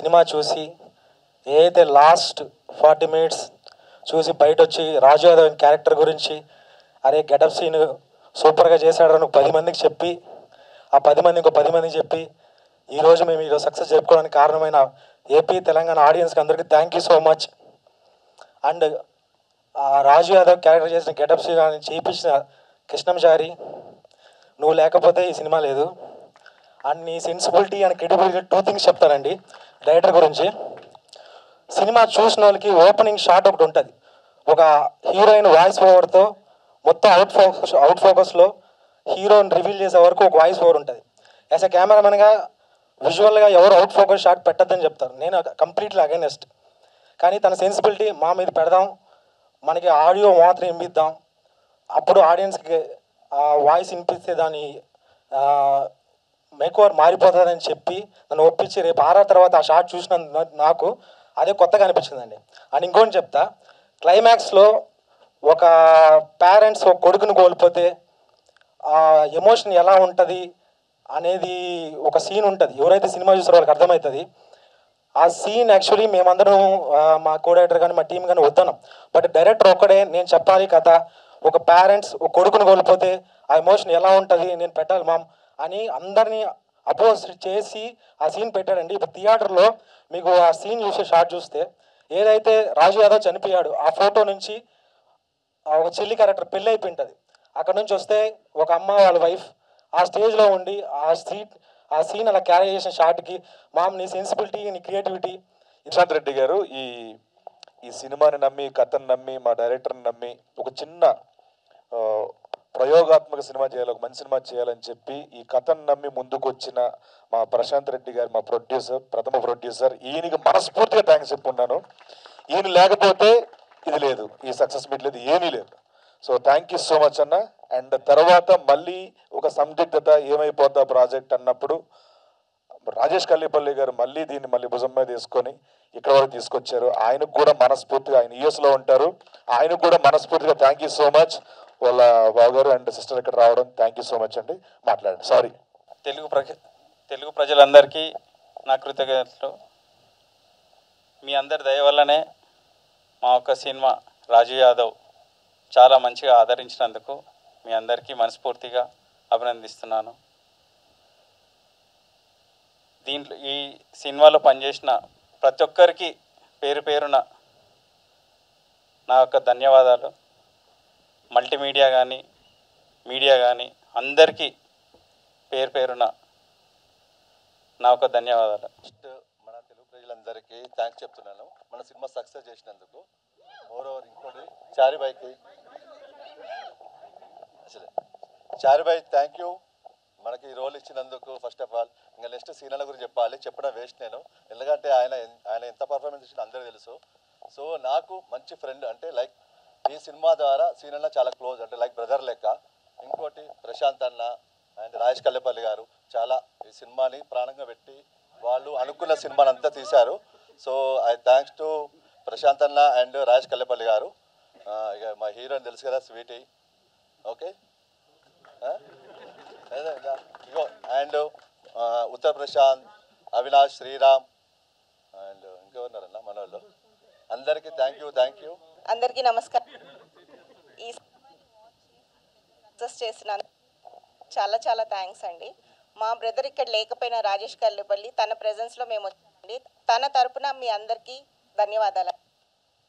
Cinema చూసి ఏదైతే last 40 minutes చూసి బయట వచ్చి రాజు యాదవ్ క్యారెక్టర్ గురించి అరే గెటప్ సీన్ సూపర్గా చేశాడని 10 మందికి చెప్పి ఆ 10 మంది ఇంకో 10 మందికి చెప్పి ఈరోజు మేము ఈరోజు సక్సెస్ జరుపుకోవడానికి కారణమైన ఏపీ తెలంగాణ ఆడియన్స్కి అందరికీ thank you so much. And Raju Yadav character చేసిన గెటప్ సీన్ అని చేయించిన కృష్ణంచారి, నువ్వు లేకపోతే ఈ సినిమా లేదు. అండ్ నీ సెన్సిబిలిటీ అండ్ క్రెడిబిలిటీ 2 things చెప్తానండి డైరెక్టర్ గురించి. సినిమా చూసిన వాళ్ళకి ఓపెనింగ్ షాట్ ఒకటి ఉంటుంది, ఒక హీరోయిన్ వాయిస్ ఓవర్తో మొత్తం అవుట్ ఫోకస్లో హీరోని రివీల్ చేసే వరకు ఒక వాయిస్ ఓవర్ ఉంటుంది. యాజ్ ఎ కెమెరామెన్గా విజువల్గా ఎవరు అవుట్ ఫోకస్ షాట్ పెట్టద్దని చెప్తారు, నేను కంప్లీట్లీ అగైనెస్ట్. కానీ తన సెన్సిబిలిటీ మా మీద పెడదాం, మనకి ఆడియో మాత్రం వినిపిద్దాం, అప్పుడు ఆడియన్స్కి వాయిస్ వినిపిస్తే దాని మేకోవర్ మారిపోతుందని చెప్పి నన్ను ఒప్పించి రేపు 6 తర్వాత ఆ షాట్ చూసిన నాకు అదే కొత్తగా అనిపించిందండి. అని ఇంకోటి చెప్తా, క్లైమాక్స్లో ఒక పేరెంట్స్ ఒక కొడుకుని కోల్పోతే ఆ ఎమోషన్ ఎలా ఉంటుంది అనేది ఒక సీన్ ఉంటుంది, ఎవరైతే సినిమా చూసారో వాళ్ళకి అర్థమవుతుంది. ఆ సీన్ యాక్చువల్లీ మేమందరం మా కో డైరెక్టర్ కానీ మా టీం కానీ వద్దన్నాం, బట్ డైరెక్టర్ ఒక్కడే నేను చెప్పాలి కథ, ఒక పేరెంట్స్ ఒక కొడుకుని కోల్పోతే ఆ ఎమోషన్ ఎలా ఉంటుంది నేను పెట్టాలి మామ్ అని అందరినీ అపోజ్ చేసి ఆ సీన్ పెట్టాడండి. ఇప్పుడు థియేటర్లో మీకు ఆ సీన్ చూసే షాట్ చూస్తే ఏదైతే రాజు యాదవ్ చనిపోయాడు ఆ ఫోటో నుంచి ఒక చెల్లి క్యారెక్టర్ పెళ్ళి అయిపోయి ఉంటుంది, అక్కడ నుంచి వస్తే ఒక అమ్మ వాళ్ళ వైఫ్ ఆ స్టేజ్లో ఉండి ఆ సీన్ అలా క్యారీ చేసిన షాట్కి మామ్ నీ సెన్సిబిలిటీ నీ క్రియేటివిటీ. ప్రశాంత్ రెడ్డి గారు ఈ సినిమాని నమ్మి కథను నమ్మి మా డైరెక్టర్ని నమ్మి ఒక చిన్న ప్రయోగాత్మక సినిమా చేయాలి, ఒక మంచి సినిమా చేయాలని చెప్పి ఈ కథను నమ్మి ముందుకు వచ్చిన మా ప్రశాంత్ రెడ్డి గారు, మా ప్రథమ ప్రొడ్యూసర్, ఈయనకి మనస్ఫూర్తిగా థ్యాంక్స్ చెప్పుకున్నాను. ఈయన లేకపోతే ఇది లేదు, ఈ సక్సెస్ మీట్ లేదు, ఏమీ లేదు. So thank you so much అన్న. అండ్ తర్వాత మళ్ళీ ఒక సందిగ్ధత ఏమైపోద్దా ప్రాజెక్ట్ అన్నప్పుడు రాజేష్ కల్లిపల్లి గారు దీన్ని భుజం మీద తీసుకొని ఇక్కడ వరకు తీసుకొచ్చారు. ఆయనకు కూడా మనస్ఫూర్తిగా, ఆయన యూఎస్లో ఉంటారు, ఆయనకు కూడా మనస్ఫూర్తిగా థ్యాంక్ యూ సో మచ్. వాళ్ళ బావగారు అండ్ సిస్టర్ ఇక్కడ రావడం థ్యాంక్ యూ సో మచ్ అండి. మాట్లాడండి. సారీ. తెలుగు ప్రజలందరికీ నా కృతజ్ఞతలు. మీ అందరి దయ వల్లనే మా ఒక్క సినిమా రాజు యాదవ్ చాలా మంచిగా ఆదరించినందుకు మీ అందరికీ మనస్ఫూర్తిగా అభినందిస్తున్నాను. దీంట్లో ఈ సినిమాలో పనిచేసిన ప్రతి ఒక్కరికి పేరు పేరున నా యొక్క ధన్యవాదాలు. మల్టీమీడియా కానీ మీడియా కానీ అందరికీ పేరు పేరున నా యొక్క ధన్యవాదాలు. ఫస్ట్ మన తెలుగు ప్రజలందరికీ థ్యాంక్స్ చెప్తున్నాను మన సినిమా సక్సెస్ చేసినందుకు. మోరోవర్ ఇంకోటి చారిబాయ్ థ్యాంక్ యూ మనకి ఈ రోల్ ఇచ్చినందుకు. ఫస్ట్ ఆఫ్ ఆల్ ఇంకా నెక్స్ట్ సీనియర్ల గురించి చెప్పడం వేస్ట్ నేను, ఎందుకంటే ఆయన ఎంత పర్ఫార్మెన్స్ ఇచ్చినా అందరూ తెలుసు. సో నాకు మంచి ఫ్రెండ్, అంటే లైక్ ఈ సినిమా ద్వారా సీనియర్ల చాలా క్లోజ్, అంటే లైక్ బ్రదర్ లెక్క. ఇంకోటి ప్రశాంత్ అన్న అండ్ రాజేష్ కల్లేపల్లి గారు చాలా ఈ సినిమాని ప్రాణంగా పెట్టి వాళ్ళు అనుకున్న సినిమాని అంతా తీశారు. So I thanks to Prashanth అన్న అండ్ రాజేష్ కల్లేపల్లి గారు. ఇక మా హీరోని తెలుసు కదా, స్వీటీ. ఓకే, ఇగో అండ్ ఉత్తర్ ప్రశాంత్, అవినాష్, శ్రీరామ్ అండ్ ఇంకెవరున్నారన్న మన వాళ్ళు. అందరికీ థ్యాంక్ యూ. అందరికీ నమస్కారం. ఈ సక్సెస్ చేసిన చాలా చాలా థ్యాంక్స్ అండి. మా బ్రదర్ ఇక్కడ లేకపోయినా రాజేష్ కల్లేపల్లి తన ప్రెజెన్స్లో మేము వచ్చామండి. తన తరపున మీ అందరికీ ధన్యవాదాలు.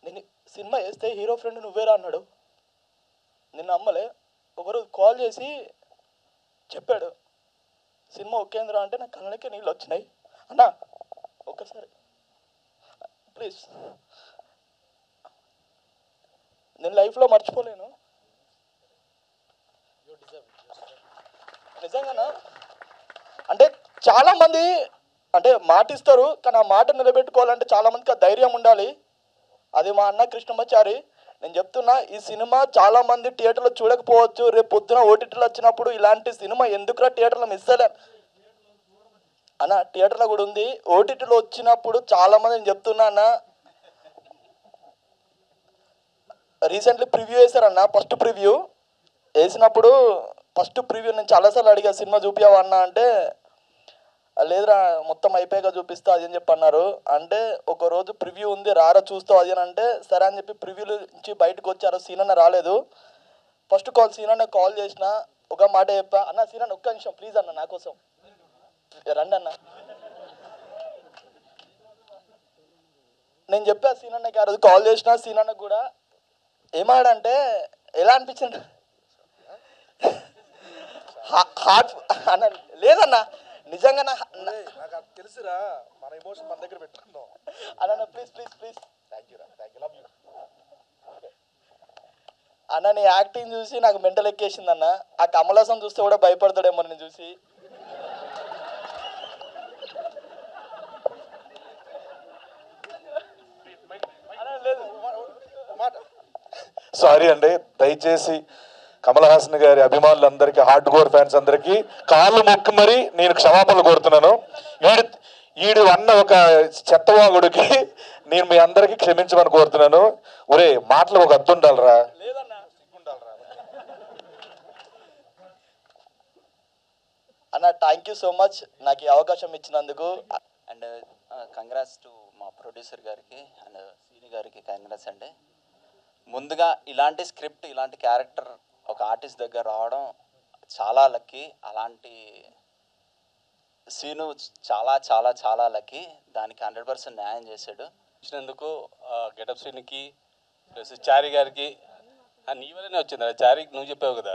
నేను సినిమా వేస్తే హీరో ఫ్రెండ్ నువ్వేరా అన్నాడు. నిన్న అమ్మలే ఒకరు కాల్ చేసి చెప్పాడు సినిమా ఒకేంద్రా అంటే నా కళ్ళకే నీళ్ళు వచ్చినాయి. అన్నా ఒక్కసారి ప్లీజ్, నేను లైఫ్లో మర్చిపోలేను నిజంగానా. అంటే చాలామంది అంటే మాట ఇస్తారు, కానీ ఆ మాట నిలబెట్టుకోవాలంటే చాలామందికి ఆ ధైర్యం ఉండాలి. అది మా అన్న కృష్ణమాచారి. నేను చెప్తున్నా, ఈ సినిమా చాలామంది థియేటర్లో చూడకపోవచ్చు, రేపు పొద్దున ఓటీటీలో వచ్చినప్పుడు ఇలాంటి సినిమా ఎందుకురా థియేటర్లో మిస్ అయ్యలే అన్న. థియేటర్లో కూడా ఉంది, ఓటీటీలో వచ్చినప్పుడు చాలామంది నేను చెప్తున్నా అన్న. రీసెంట్లీ ప్రివ్యూ వేశారన్న, ఫస్ట్ ప్రివ్యూ వేసినప్పుడు నేను చాలాసార్లు అడిగా సినిమా చూపించావా అన్న అంటే లేదురా మొత్తం అయిపోయాక చూపిస్తా అది అని చెప్పి అన్నారు. అంటే ఒక రోజు ప్రివ్యూ ఉంది రారా చూస్తావు అది అని అంటే సరే అని చెప్పి ప్రివ్యూ నుంచి బయటకు వచ్చారు. సీనన్న రాలేదు. ఫస్ట్ కాల్ సీనన్న కాల్ చేసిన ఒక మాట చెప్పా, అన్న సీనన్న ఒక్క నిమిషం ప్లీజ్ అన్న నా కోసం రండి అన్న. నేను చెప్పా సీనన్నకి ఆ రోజు కాల్ చేసిన. సీనన్న కూడా ఏమాడంటే ఎలా అనిపించింది హార్ట్ అన్న లేదన్న నిజంగా నాకు తెలుసురా మన ఎమోషన్ మన దగ్గర పెట్టుకుందాం అన్న please please please thank you love you అన్న నీ యాక్టింగ్ చూసి నాకు మెంటల్ ఎక్కేసింది అన్న. ఆ కమలాసం చూస్తే కూడా భయపడతాడేమో నేను చూసి. సారీ అండి, దయచేసి కమల్ హాసన్ గారి అభిమానులందరికీ, హార్డ్ కోర్ ఫ్యాన్స్ అందరికీ కాళ్ళు మొక్కి మరి నేను క్షమాపణలు కోరుతున్నాను. ఈడు అన్న ఒక చెత్తవాగుడికి నేను మీ అందరికీ క్షమించమని కోరుతున్నాను. ఒరే మాటలు ఒక అర్థం ఉండాలరా. అన్న థ్యాంక్ యూ సో మచ్ నాకు ఈ అవకాశం ఇచ్చినందుకు. అండ్ కంగ్రాట్స్ టు మా ప్రొడ్యూసర్ గారికి అండ్ సీని గారికి కంగ్రాట్స్ అండి. ముందుగా ఇలాంటి స్క్రిప్ట్ ఇలాంటి క్యారెక్టర్ ఒక ఆర్టిస్ట్ దగ్గర రావడం చాలా లక్కీ. అలాంటి సీను చాలా చాలా చాలా లక్కీ. దానికి 100% న్యాయం చేశాడు. ఇచ్చినందుకు గెటప్ సీన్కి ప్లస్ చారి గారికి నీ వల్లనే వచ్చింది. చారికి నువ్వు చెప్పావు కదా.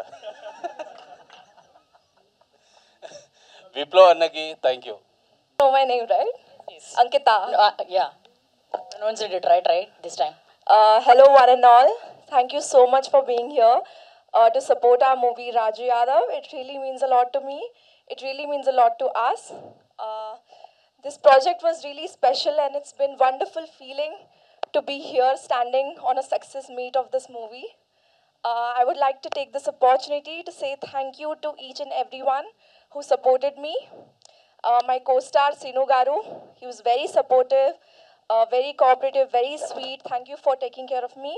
విప్లవ్ అన్నకి thank you. Know my name, right? Yes. Ankita. Yeah. Pronounced it right this time. Hello, one and all. Thank you so much for being here to support our movie Raju Yadav. It really means a lot to me. It really means a lot to us. This project was really special and it's been wonderful feeling to be here standing on a success meet of this movie. I would like to take this opportunity to say thank you to each and everyone who supported me. My co-star Sinu Garu, he was very supportive, very cooperative, very sweet. Thank you for taking care of me.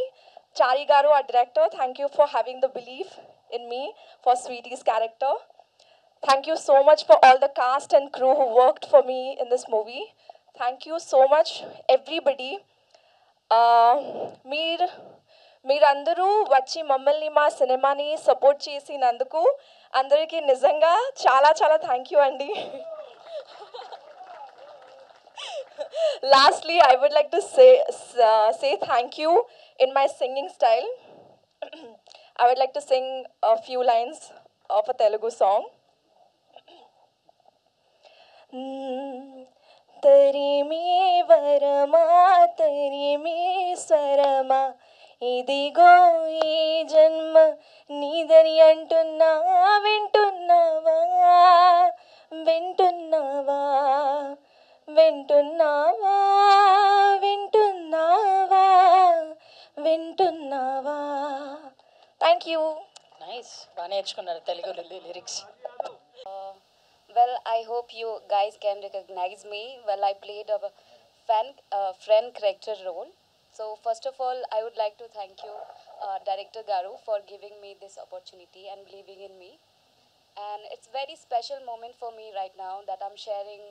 Chari Garu, our director, thank you for having the belief in me for Sweetie's character. Thank you so much for all the cast and crew who worked for me in this movie. Thank you so much, everybody. మీరందరూ వచ్చి మమ్మల్ని మా సినిమాని support చేసినందుకు అందరికీ నిజంగా చాలా చాలా థ్యాంక్ యూ అండి. Lastly, I would like to say thank you in my singing style. I would like to sing a few lines of a Telugu song. తరిమే వరమా తరిమే స్వరమా ఇదిగో ఈ జన్మ నీదని అంటున్నా వింటున్నావా వింటున్నావా వింటున్నావా వింటున్నావా వింటున్నావా. Thank you. Nice. బాగా నేర్చుకున్నారు Telugu lyrics. Well, I hope you guys can recognize me. Well, I played a friend character role. So first of all, I would like to thank you, Director Garu, for giving me this opportunity and believing in me. And it's very special moment for me right now that I'm sharing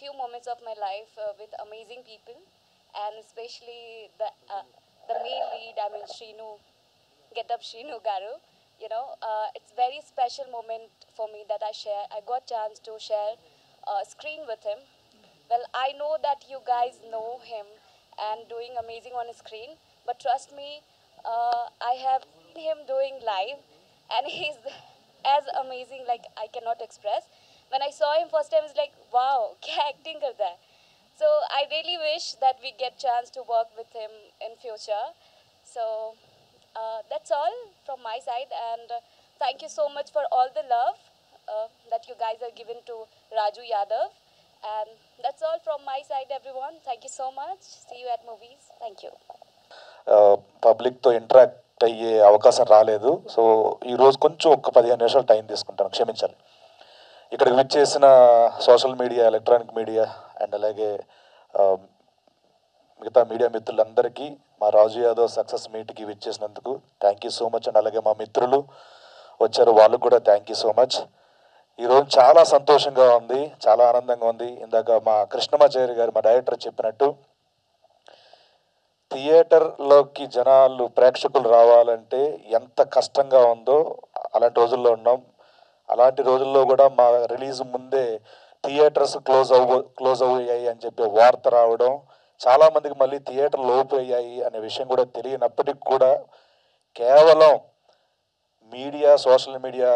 few moments of my life with amazing people, and especially the main lead, I mean Shrinu, Get Up Shrinu Garu. You know, it's very special moment for me that I got chance to share screen with him. Well, I know that you guys know him and doing amazing on screen, but trust me, I have seen him doing live and he's as amazing like I cannot express. When I saw him first time, I was like, wow, kya acting karta hai. So I really wish that we get chance to work with him in future. So that's all from my side, and thank you so much for all the love that you guys have given to Raju Yadav, and that's all from my side, everyone. Thank you so much. See you at movies. Thank you. పబ్లిక్తో interact అయ్యే అవకాశం రాలేదు. So ఈరోజు కొంచెం ఒక 15 నిమిషాలు time తీసుకుంటాను, క్షమించాలి. ఇక్కడికి విచ్చేసిన social media, electronic media and అలాగే మిగతా మీడియా మిత్రులందరికీ మా రాజు యాదవ్ సక్సెస్ మీట్కి విచ్చేసినందుకు thank you so much. And అలాగే మా మిత్రులు వచ్చారు, వాళ్ళకు కూడా థ్యాంక్ యూ సో మచ్. ఈరోజు చాలా సంతోషంగా ఉంది, చాలా ఆనందంగా ఉంది. ఇందాక మా కృష్ణమాచారి గారు మా డైరెక్టర్ చెప్పినట్టు థియేటర్లోకి జనాలు ప్రేక్షకులు రావాలంటే ఎంత కష్టంగా ఉందో అలాంటి రోజుల్లో ఉన్నాం. అలాంటి రోజుల్లో కూడా మా రిలీజ్ ముందే థియేటర్స్ క్లోజ్ అయ్యాయి అని చెప్పి వార్త రావడం, చాలామందికి మళ్ళీ థియేటర్లు ఓపెన్ అయ్యాయి అనే విషయం కూడా తెలియనప్పటికి కూడా కేవలం మీడియా, సోషల్ మీడియా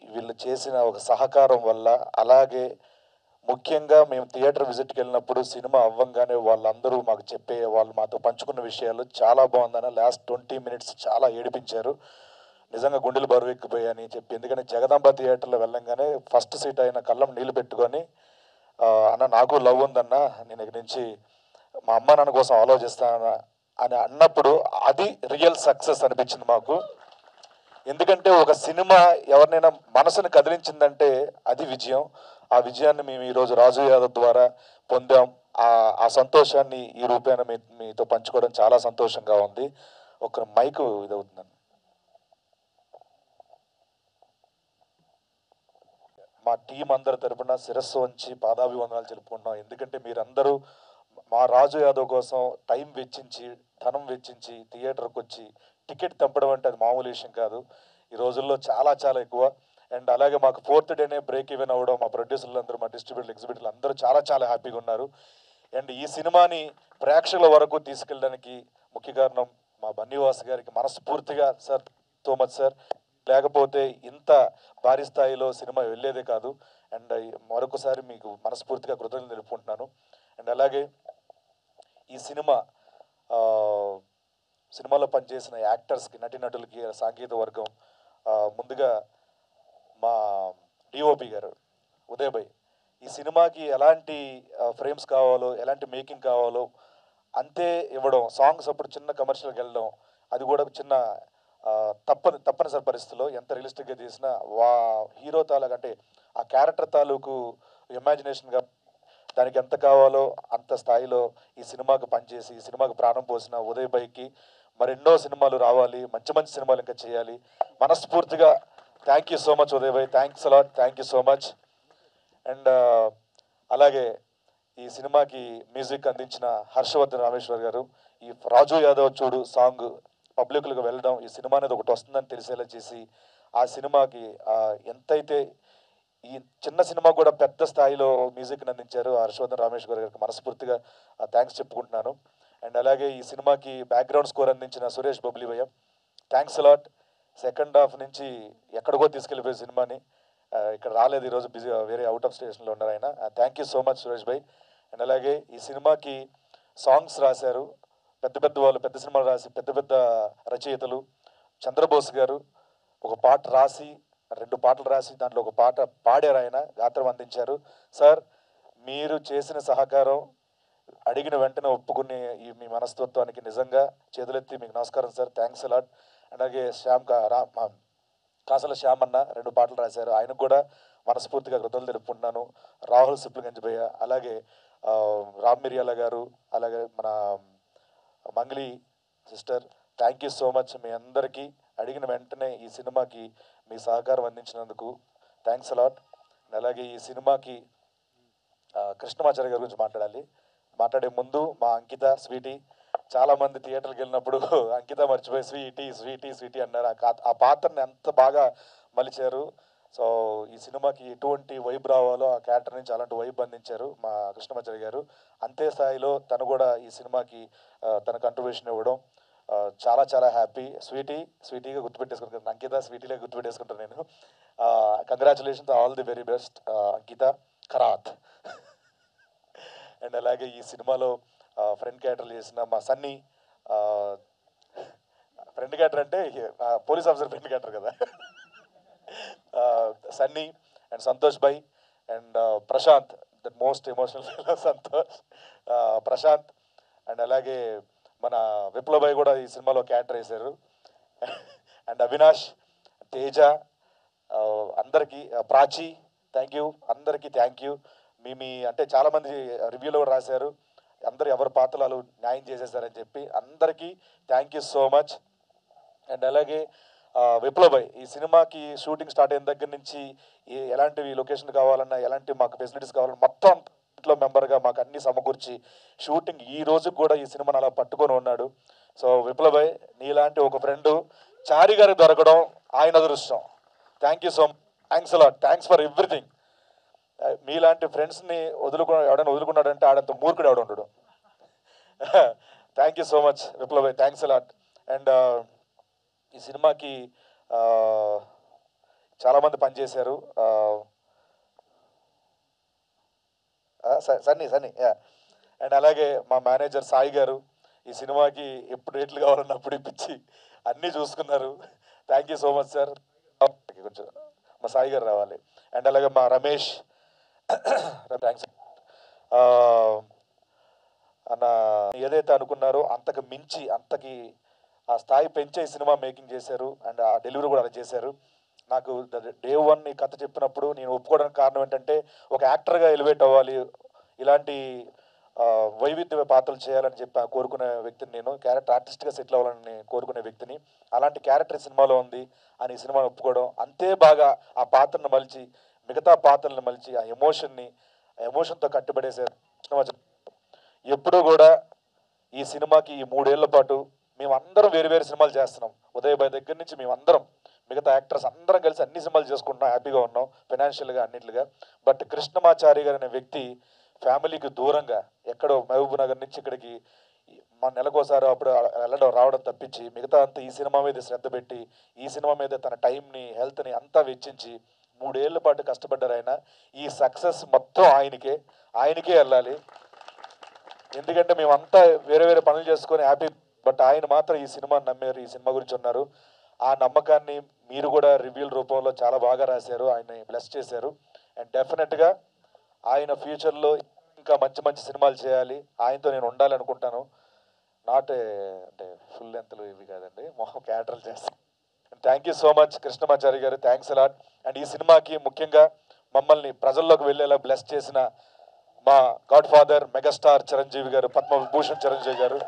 వీళ్ళు చేసిన ఒక సహకారం వల్ల, అలాగే ముఖ్యంగా మేము థియేటర్ విజిట్కి వెళ్ళినప్పుడు సినిమా అవ్వంగానే వాళ్ళందరూ మాకు వాళ్ళు మాతో పంచుకున్న విషయాలు చాలా బాగుందని. లాస్ట్ 20 minutes చాలా ఏడిపించారు. నిజంగా గుండెలు బరువెక్కిపోయాయని చెప్పి, ఎందుకంటే జగదాంబ థియేటర్లో వెళ్ళంగానే ఫస్ట్ సీట్ అయిన కళ్ళం నీళ్ళు పెట్టుకొని అన్న నాకు లవ్ ఉందన్న, నేను ఇక్కడి నుంచి మా అమ్మ నాన్న కోసం ఆలోచిస్తాను అని అన్నప్పుడు అది రియల్ సక్సెస్ అనిపించింది మాకు. ఎందుకంటే ఒక సినిమా ఎవరినైనా మనసును కదిలించిందంటే అది విజయం. ఆ విజయాన్ని మేము ఈరోజు రాజు యాదవ్ ద్వారా పొందాం. ఆ సంతోషాన్ని ఈ రూపేణ మీతో పంచుకోవడం చాలా సంతోషంగా ఉంది. ఒక మైకు ఇదవుతుందండి. మా టీం అందరి తరపున శిరస్సు వంచి పాదాభివందనాలు తెలుపుకుంటున్నాం. ఎందుకంటే మీరందరూ మా రాజు యాదవ్ కోసం టైం వెచ్చించి, ధనం వెచ్చించి థియేటర్కి వచ్చి టికెట్ తెంపడం అంటే అది మామూలు విషయం కాదు. ఈ రోజుల్లో చాలా చాలా ఎక్కువ. అండ్ అలాగే మాకు 4th డేనే బ్రేక్ ఈవెన్ అవ్వడం, మా ప్రొడ్యూసర్లు అందరూ, మా డిస్ట్రిబ్యూటర్లు, ఎగ్జిబిటర్లు అందరూ చాలా చాలా హ్యాపీగా ఉన్నారు. అండ్ ఈ సినిమాని ప్రేక్షకుల వరకు తీసుకెళ్ళడానికి ముఖ్య కారణం మా బన్నీవాస్ గారికి మనస్ఫూర్తిగా సార్, సో మచ్ సార్. లేకపోతే ఇంత భారీ స్థాయిలో సినిమా వెళ్ళేదే కాదు. అండ్ మరొకసారి మీకు మనస్ఫూర్తిగా కృతజ్ఞతలు తెలుపుకుంటున్నాను. అండ్ అలాగే ఈ సినిమాలో పనిచేసిన యాక్టర్స్కి, నటీనటులకి, సాంకేతిక వర్గం, ముందుగా మా డిఓపి గారు ఉదయ్ భాయ్, ఈ సినిమాకి ఎలాంటి ఫ్రేమ్స్ కావాలో, ఎలాంటి మేకింగ్ కావాలో అంతే ఇవ్వడం. సాంగ్స్ అప్పుడు చిన్న కమర్షియల్కి వెళ్ళడం, అది కూడా చిన్న తప్పనిసరి పరిస్థితుల్లో ఎంత రియలిస్టిక్గా చేసినా హీరో తాలూకు అంటే ఆ క్యారెక్టర్ తాలూకు ఇమాజినేషన్గా దానికి ఎంత కావాలో అంత స్థాయిలో ఈ సినిమాకు పనిచేసి ఈ సినిమాకు ప్రాణం పోసిన ఉదయ్ భాయ్కి మరెన్నో సినిమాలు రావాలి, మంచి మంచి సినిమాలు ఇంకా చేయాలి. మనస్ఫూర్తిగా thank you so much Uday Bhai, thanks a lot, thank you so much. And అలాగే ఈ సినిమాకి మ్యూజిక్ అందించిన హర్షవర్ధన్ రామేశ్వర్ గారు, ఈ రాజు యాదవ్ చూడు సాంగ్ పబ్లిక్లకు వెళ్ళడం, ఈ సినిమా అనేది ఒకటి వస్తుందని తెలిసేలా చేసి ఆ సినిమాకి ఎంతైతే ఈ చిన్న సినిమా కూడా పెద్ద స్థాయిలో మ్యూజిక్ని అందించారు హర్షవర్ధన్ రామేశ్వర్ గారికి మనస్ఫూర్తిగా థ్యాంక్స్ చెప్పుకుంటున్నాను. అండ్ అలాగే ఈ సినిమాకి బ్యాక్గ్రౌండ్ స్కోర్ అందించిన సురేష్ బబ్లీభయ్య, థ్యాంక్స్ అలాట్. సెకండ్ హాఫ్ నుంచి ఎక్కడికో తీసుకెళ్ళిపోయే సినిమాని ఇక్కడ రాలేదు, ఈరోజు బిజీ వేరే అవుట్ ఆఫ్ స్టేషన్లో ఉన్నారు ఆయన. Thank you so much Suresh Bhai. And అలాగే ఈ సినిమాకి సాంగ్స్ రాశారు పెద్ద పెద్ద వాళ్ళు, పెద్ద సినిమాలు రాసి పెద్ద పెద్ద రచయితలు. చంద్రబోస్ గారు ఒక పాట రాసి 2 పాటలు రాసి దాంట్లో ఒక పాట పాడారు, ఆయన గాత్రం అందించారు. సార్, మీరు చేసిన సహకారం అడిగిన వెంటనే ఒప్పుకునే ఈ మీ మనస్తత్వానికి నిజంగా చేతులెత్తి మీకు నమస్కారం సార్, థ్యాంక్స్ అలాట్. అలాగే కాసల శ్యామ్ అన్న 2 పాటలు రాశారు, ఆయనకు కూడా మనస్ఫూర్తిగా కృతజ్ఞతలు తెలుపుకుంటున్నాను. రాహుల్ సిప్లిగంజ్, అలాగే రామ్ మిరియాల గారు, అలాగే మన Mangli sister, thank you so much. మీ అందరికీ అడిగిన వెంటనే ఈ సినిమాకి మీ సహకారం అందించినందుకు థ్యాంక్స్ అలాట్. అలాగే ఈ సినిమాకి కృష్ణమాచార్య గారి గురించి మాట్లాడే ముందు మా అంకిత, స్వీటీ, చాలామంది థియేటర్కి వెళ్ళినప్పుడు అంకిత మర్చిపోయి స్వీటీ అన్నారు. ఆ పాత్రని ఎంత బాగా మలిచారు. సో ఈ సినిమాకి ఎటువంటి వైబ్ రావాలో ఆ క్యారెక్టర్ నుంచి అలాంటి వైబ్ అందించారు మా కృష్ణమాచార్య గారు. అంతే స్థాయిలో తను కూడా ఈ సినిమాకి తన కంట్రిబ్యూషన్ ఇవ్వడం చాలా చాలా హ్యాపీ. స్వీటీగా గుర్తుపెట్టేసుకుంటాను, అంకిత స్వీటీగా గుర్తుపెట్టేసుకుంటాను నేను. Congratulations, all the very best Ankita Kharat. And అలాగే ఈ సినిమాలో ఫ్రెండ్ క్యారెక్టర్లు చేసిన మా సన్నీ, ఫ్రెండ్ క్యారెక్టర్ అంటే పోలీస్ ఆఫీసర్ ఫ్రెండ్ క్యారెక్టర్ కదా, Sunny and Santosh bhai and Prashant, the most emotional fellow Santosh, Prashant. And అలాగే మన విప్లవ్ భాయ్ కూడా ఈ సినిమాలో క్యారెక్టర్ వేశారు. అండ్ అవినాష్, తేజ, అందరికీ, ప్రాచి, థ్యాంక్ యూ, అందరికీ థ్యాంక్ యూ. మీ అంటే చాలామంది రివ్యూలో కూడా రాశారు, అందరూ ఎవరి పాత్రలు న్యాయం చేసేసారని చెప్పి, అందరికీ thank you so much. And అలాగే విప్లవ్ భాయ్, ఈ సినిమాకి షూటింగ్ స్టార్ట్ అయిన దగ్గర నుంచి ఎలాంటివి లొకేషన్ కావాలన్నా, ఎలాంటి మాకు ఫెసిలిటీస్ కావాలన్నా మొత్తం ఇంట్లో మెంబర్గా మాకు అన్ని సమకూర్చి షూటింగ్ ఈ రోజు కూడా ఈ సినిమాని అలా పట్టుకొని ఉన్నాడు. సో విప్లవ్ భాయ్, నీలాంటి ఒక ఫ్రెండ్ చారి గారికి దొరకడం ఆయన అదృష్టం. Thank you so much, thanks allot, thanks for everything. మీలాంటి ఫ్రెండ్స్ని ఎవడైనా వదులుకున్నాడంటే ఆడంత మూర్ఖుడు ఎవడ ఉండడు. Thank you so much Viplav Bhai, thanks a lot. And ఈ సినిమాకి చాలామంది పనిచేశారు. సన్నీ అండ్ అలాగే మా మేనేజర్ సాయి గారు ఈ సినిమాకి ఎప్పుడు రేట్లు కావాలన్నా అప్పుడు ఇప్పించి అన్నీ చూసుకున్నారు. Thank you so much sir. కొంచెం మా సాయి గారు రావాలి. అండ్ అలాగే మా రమేష్, థ్యాంక్స్ అన్న. ఏదైతే అనుకున్నారో అంతకు మించి, అంతకి ఆ స్థాయి పెంచే సినిమా మేకింగ్ చేశారు. అండ్ ఆ డెలివరీ కూడా అలా చేశారు. నాకు డే 1 ఈ కథ చెప్పినప్పుడు నేను ఒప్పుకోవడానికి కారణం ఏంటంటే, ఒక యాక్టర్గా ఎలివేట్ అవ్వాలి, ఇలాంటి వైవిధ్య పాత్రలు చేయాలని చెప్పి కోరుకునే వ్యక్తిని నేను. క్యారెక్టర్ ఆర్టిస్ట్గా సెటిల్ అవ్వాలని కోరుకునే వ్యక్తిని. అలాంటి క్యారెక్టర్ సినిమాలో ఉంది అని ఈ సినిమాని ఒప్పుకోవడం, అంతే బాగా ఆ పాత్రను మలిచి, మిగతా పాత్రలను మలిచి, ఆ ఎమోషన్తో కట్టుబడేసారు. ఎప్పుడూ కూడా ఈ సినిమాకి ఈ 3 ఏళ్ల పాటు మేమందరం వేరు వేరు సినిమాలు చేస్తున్నాం. ఉదయ్ భాయ్ దగ్గర నుంచి మేమందరం, మిగతా యాక్టర్స్ అందరం కలిసి అన్ని సినిమాలు చేసుకుంటున్నాం, హ్యాపీగా ఉన్నాం ఫైనాన్షియల్గా అన్నిట్లుగా. బట్ కృష్ణమాచారి గారు అనే వ్యక్తి ఫ్యామిలీకి దూరంగా ఎక్కడో మహబూబ్ నగర్ నుంచి ఇక్కడికి మన నెలకోసారి అప్పుడు వెళ్ళడం రావడం తప్పించి మిగతా అంతా ఈ సినిమా మీద శ్రద్ధ పెట్టి, ఈ సినిమా మీద తన టైంని, హెల్త్ని అంతా వెచ్చించి 3 ఏళ్ల పాటు కష్టపడ్డారు ఆయన. ఈ సక్సెస్ మొత్తం ఆయనకే వెళ్ళాలి. ఎందుకంటే మేమంతా వేరే వేరే పనులు చేసుకొని హ్యాపీ, బట్ ఆయన మాత్రం ఈ సినిమాని నమ్మారు, ఈ సినిమా గురించి ఉన్నారు. ఆ నమ్మకాన్ని మీరు కూడా రివ్యూల రూపంలో చాలా బాగా రాశారు, ఆయన్ని బ్లెస్ చేశారు. అండ్ డెఫినెట్గా ఆయన ఫ్యూచర్లో ఇంకా మంచి మంచి సినిమాలు చేయాలి, ఆయనతో నేను ఉండాలనుకుంటాను. అంటే ఫుల్ లెంత్లు ఇవి కాదండి, మొహం క్యారెక్టర్లు చేస్తాను. Thank you so much Krishnamachari గారు, థ్యాంక్స్ అలాట్. అండ్ ఈ సినిమాకి ముఖ్యంగా మమ్మల్ని ప్రజల్లోకి వెళ్ళేలా బ్లెస్ చేసిన మా గాడ్ ఫాదర్ మెగాస్టార్ చిరంజీవి గారు, పద్మవిభూషణ్ చిరంజీవి గారు,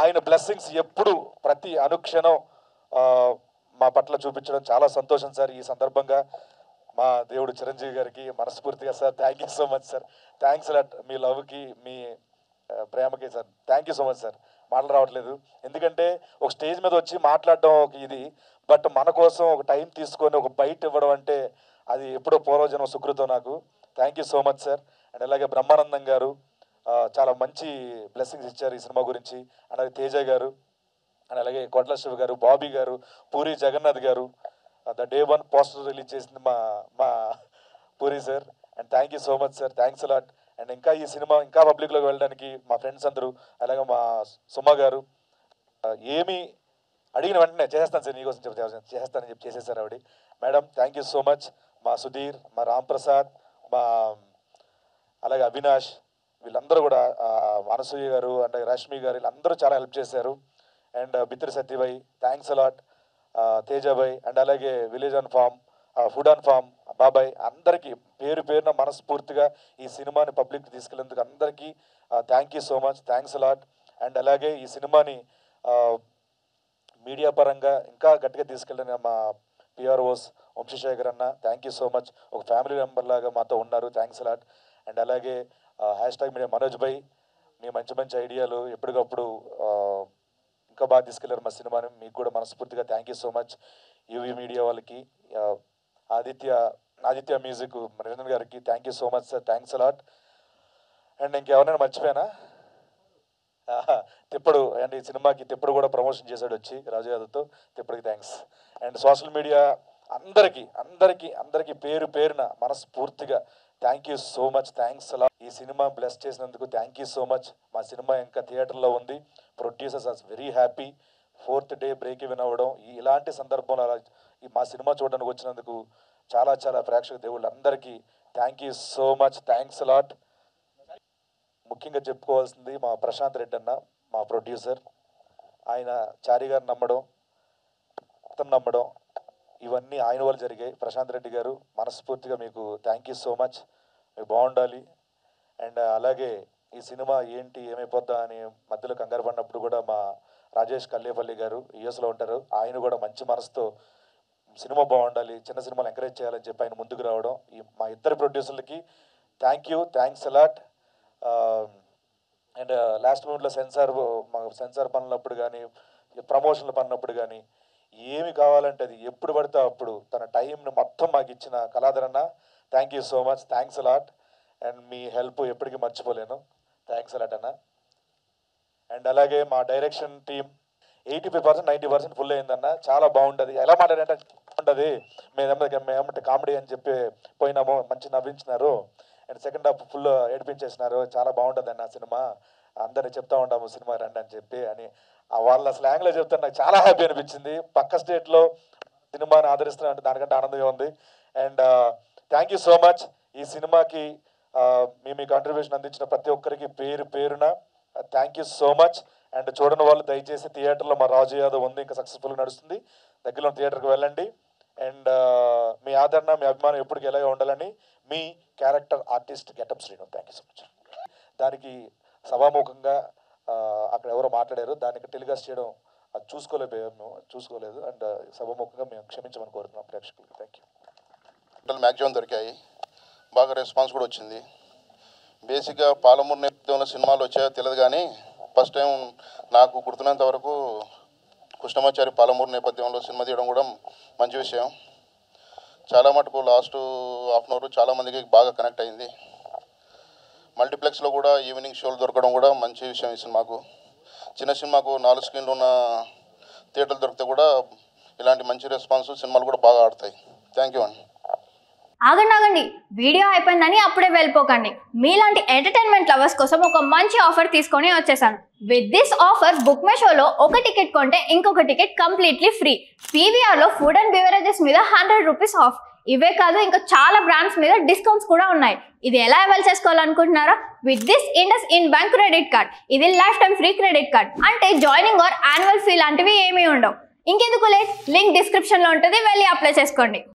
ఆయన బ్లెస్సింగ్స్ ఎప్పుడు ప్రతి అనుక్షణం మా పట్ల చూపించడం చాలా సంతోషం సార్. ఈ సందర్భంగా మా దేవుడు చిరంజీవి గారికి మనస్ఫూర్తిగా sir thank you so much sir, thanks a lot. మీ లవ్కి, మీ ప్రేమకి sir thank you so much sir. మాటలు రావట్లేదు, ఎందుకంటే ఒక స్టేజ్ మీద వచ్చి మాట్లాడడం ఒక ఇది, బట్ మన కోసం ఒక టైం తీసుకొని ఒక బయట ఇవ్వడం అంటే అది ఎప్పుడో పూర్వజన్మ సుకృతం నాకు. Thank you so much sir. And అలాగే బ్రహ్మానందం గారు చాలా మంచి బ్లెస్సింగ్స్ ఇచ్చారు ఈ సినిమా గురించి. అలాగే తేజ గారు, అండ్ అలాగే కొట్ల శివ గారు, బాబీ గారు, పూరి జగన్నాథ్ గారు, ద డే 1 పోస్టర్ రిలీజ్ చేసింది మా puri sir. And thank you so much sir, thanks a lot. And ఇంకా ఈ సినిమా ఇంకా పబ్లిక్లోకి వెళ్ళడానికి మా ఫ్రెండ్స్ అందరూ, అలాగే మా సుమ గారు ఏమి అడిగిన వెంటనే చేసేస్తాను సార్, నీకోసం చేసేస్తానని చెప్పి చేసేసారు ఆవిడ. Madam thank you so much. మా సుధీర్, మా రామ్ ప్రసాద్, మా అలాగే అవినాష్, వీళ్ళందరూ కూడా, అనసూయ గారు అండ్ రష్మి గారు, వీళ్ళందరూ చాలా హెల్ప్ చేశారు. And Bithiri Satyabhai thanks a lot, Tejabhai, and అలాగే village on farm, food on farm బాబాయ్, అందరికీ పేరు పేరున మనస్ఫూర్తిగా ఈ సినిమాని పబ్లిక్ తీసుకెళ్ళేందుకు అందరికీ thank you so much, thanks a lot. And అలాగే ఈ సినిమాని మీడియా పరంగా ఇంకా గట్టిగా తీసుకెళ్ళిన మా పిఆర్ఓస్ వంశీశేఖర్ అన్న, థ్యాంక్ యూ సో మచ్. ఒక ఫ్యామిలీ మెంబర్ లాగా మాతో ఉన్నారు, థ్యాంక్స్ అలాట్. అండ్ అలాగే #మీడియా మనోజ్ భాయ్, మీ మంచి మంచి ఐడియాలు ఎప్పటికప్పుడు ఇంకా బాగా తీసుకెళ్లారు మా సినిమాని, మీకు కూడా మనస్ఫూర్తిగా thank you so much. UV media వాళ్ళకి, ఆదిత్య మ్యూజిక్ రవీంద్ర గారికి thank you so much sir, thanks a lot. And ఇంకెవరైనా మర్చిపోయానా? తిప్పుడు, అండ్ ఈ సినిమాకి తిప్పుడు కూడా ప్రమోషన్ చేశాడు వచ్చి రాజు యాదవ్తో, తిప్పుడికి థ్యాంక్స్. అండ్ సోషల్ మీడియా అందరికీ పేరు పేరున మనస్ఫూర్తిగా thank you so much, thanks అలా. ఈ సినిమా బ్లెస్ చేసినందుకు థ్యాంక్ యూ సో మచ్. మా సినిమా ఇంకా థియేటర్లో ఉంది, producers are very happy. 4th day break even అవ్వడం, ఇలాంటి సందర్భంలో అలా మా సినిమా చూడడానికి వచ్చినందుకు చాలా చాలా ప్రేక్షక దేవుళ్ళు అందరికీ thank you so much, thanks allot. ముఖ్యంగా చెప్పుకోవాల్సింది మా ప్రశాంత్ రెడ్డి అన్న, మా ప్రొడ్యూసర్. ఆయన చారి గారు నమ్మడం, అతను నమ్మడం, ఇవన్నీ ఆయన వల్ల జరిగాయి. ప్రశాంత్ రెడ్డి గారు మనస్ఫూర్తిగా మీకు థ్యాంక్ యూ సో మచ్, మీకు బాగుండాలి. అండ్ అలాగే ఈ సినిమా ఏంటి ఏమైపోద్దా అని మధ్యలో కంగారు పడినప్పుడు కూడా మా రాజేష్ కల్లేపల్లి గారు యూఎస్లో ఉంటారు. ఆయన కూడా మంచి మనసుతో సినిమా బాగుండాలి, చిన్న సినిమాలు ఎంకరేజ్ చేయాలని చెప్పి ఆయన ముందుకు రావడం, మా ఇద్దరు ప్రొడ్యూసర్లకి థ్యాంక్స్ అలాట్. అండ్ లాస్ట్ మూమెంట్లో సెన్సార్ పనులప్పుడు కానీ, ప్రమోషన్లు పడినప్పుడు కానీ, ఏమి కావాలంటే అది ఎప్పుడు పడితే అప్పుడు తన టైంని మొత్తం మాకు ఇచ్చిన కళాధరన్న, thank you so much, thanks a lot. And మీ హెల్ప్ ఎప్పటికీ మర్చిపోలేను, థ్యాంక్స్ అలాట్ అన్న. అండ్ అలాగే మా డైరెక్షన్ టీం 85% 90% ఫుల్ అయిందన్న, చాలా బాగుంటుంది. ఎలా మాట్లాడంటే ఉంటుంది, మేమేమంటే కామెడీ అని చెప్పి పోయినాము, మంచి నవ్వించినారు. అండ్ సెకండ్ హాఫ్ ఫుల్ ఏడిపించేసినారు, చాలా బాగుంటుంది అన్న సినిమా, అందరినీ చెప్తా ఉంటాము సినిమా రండి అని చెప్పి అని వాళ్ళ స్లాంగ్లో చెప్తే నాకు చాలా హ్యాపీ అనిపించింది. పక్క స్టేట్లో సినిమాని ఆదరిస్తున్నా అంటే దానికంటే ఆనందంగా ఉంది. And thank you so much. ఈ సినిమాకి మీ కాంట్రిబ్యూషన్ అందించిన ప్రతి ఒక్కరికి పేరున thank you so much. And చూడని వాళ్ళు దయచేసి థియేటర్లో మా రాజు యాదవ్ ఉంది, ఇంకా సక్సెస్ఫుల్గా నడుస్తుంది, దగ్గరలో థియేటర్కి వెళ్ళండి. అండ్ మీ ఆదరణ, మీ అభిమానం ఎప్పటికీ ఎలాగే ఉండాలని మీ character artist getup Srinu. Thank you so much. దానికి సభాముఖంగా అక్కడ ఎవరో మాట్లాడారు, దానికి టెలికాస్ట్ చేయడం అది చూసుకోలేదు. అండ్ సభాముఖంగా మేము క్షమించమని కోరుతున్నాం ప్రేక్షకులకి. Thank you. మ్యాక్సిమం దొరికాయి, బాగా రెస్పాన్స్ కూడా వచ్చింది. బేసిక్గా పాలమూరు నేపథ్యంలో సినిమాలు వచ్చాయో తెలియదు, కానీ ఫస్ట్ టైం నాకు గుర్తున్నంత వరకు కృష్ణమాచారి పాలమూరు నేపథ్యంలో సినిమా తీయడం కూడా మంచి విషయం. చాలా మటుకు లాస్ట్ హాఫ్ అన్ అవర్ చాలామందికి బాగా కనెక్ట్ అయింది. మల్టీప్లెక్స్లో కూడా ఈవినింగ్ షోలు దొరకడం కూడా మంచి విషయం. ఈ సినిమాకు చిన్న సినిమాకు 4 స్క్రీన్లు ఉన్న థియేటర్లు దొరికితే కూడా ఇలాంటి మంచి రెస్పాన్స్ సినిమాలు కూడా బాగా ఆడతాయి. థ్యాంక్ యూ అండి. ఆగండి, వీడియో అయిపోయిందని అప్పుడే వెళ్ళిపోకండి. మీలాంటి ఎంటర్టైన్మెంట్ లవర్స్ కోసం ఒక మంచి ఆఫర్ తీసుకొని వచ్చేసాను. With this offer book my షోలో ఒక టికెట్ కొంటే ఇంకొక టికెట్ కంప్లీట్లీ ఫ్రీ. పీవీఆర్లో ఫుడ్ అండ్ బెవరేజెస్ మీద 100 రూపీస్ ఆఫ్. ఇవే కాదు, ఇంకా చాలా బ్రాండ్స్ మీద డిస్కౌంట్స్ కూడా ఉన్నాయి. ఇది ఎలా అవైల్ చేసుకోవాలనుకుంటున్నారా? With this IndusInd bank credit card. ఇది lifetime free credit card. అంటే జాయినింగ్ ఆర్ యాన్యువల్ ఫీ లాంటివి ఏమీ ఉండవు. ఇంకెందుకు లేట్, లింక్ డిస్క్రిప్షన్లో ఉంటుంది, వెళ్ళి అప్లై చేసుకోండి.